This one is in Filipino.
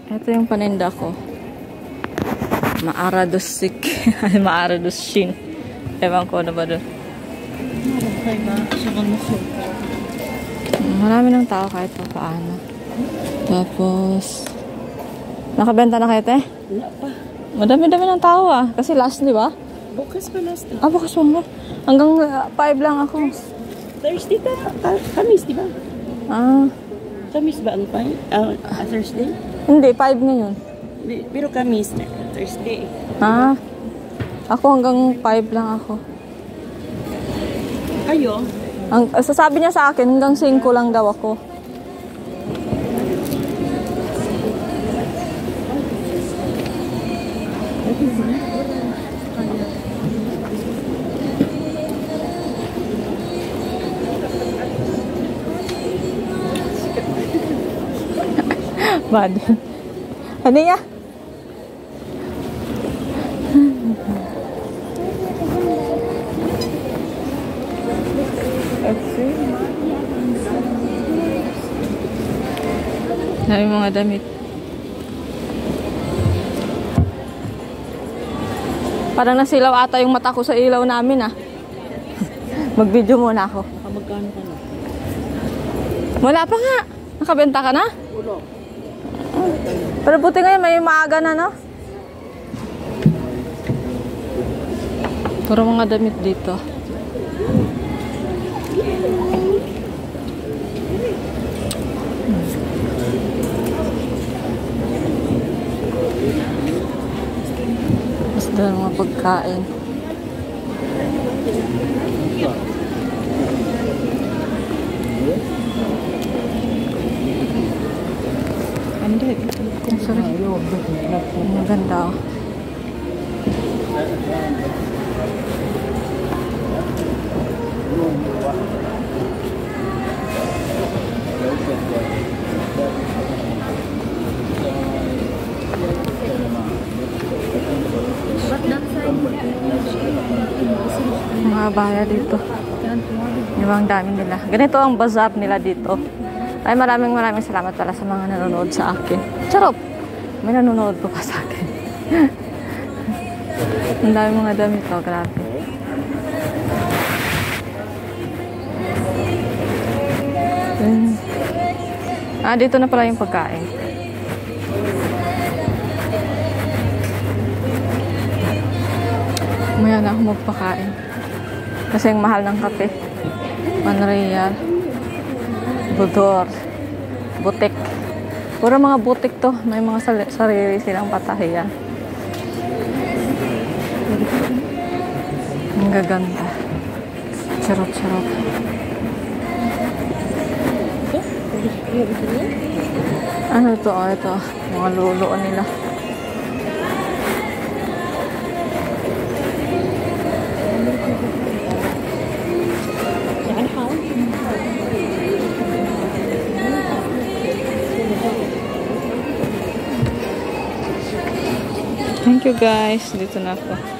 Ito yung paninda ko. Maaradosik. Maaradoshin. Ewan ko na ba doon. Marami ng tao kahit pa paano. Tapos, nakabenta na kayo, te? Wala pa. Madami-dami ng tao ah. Kasi last, di ba? Bukas pa last. Ah, bukas mo. Hanggang 5 lang ako. Thursday ka? Kamis, di ba? Ah. Kamis ba ang Thursday? Hindi, 5 ngayon. Pero kamis, Thursday. Ah. Ako hanggang 5 lang ako. Kayo? Sasabi niya sa akin, hanggang 5 lang daw ako. Bad. Ano ya? Dami mga damit. Parang nasilaw ata yung mata ko sa ilaw namin ah. Mag-video muna ako. Magkano ka na? Wala pa nga. Nakabenta ka na? Ulo. Pero buti ngayon may maaga na, no? Puro mga damit dito. Basta mga pagkain. Hindi. Sorry. Maganda oh. Mga baya dito. Yung dami nila. Ganito ang bazaar nila dito. Ay maraming salamat pala sa mga nanonood sa akin. Charot! May nanonood po pa sa akin. Ang dami mga damit oh, grabe. Ah, dito na pala yung pagkain. Maya na ako magpakain. Kasi ang mahal ng kape. 1 real. Budor. Butik. Puro mga butik to. May mga sarili silang patahiyan. Ang gaganda. Charot-charot. Ano ito? Oh, ito. Mga luluan nila. Thank you guys. Dito na ako.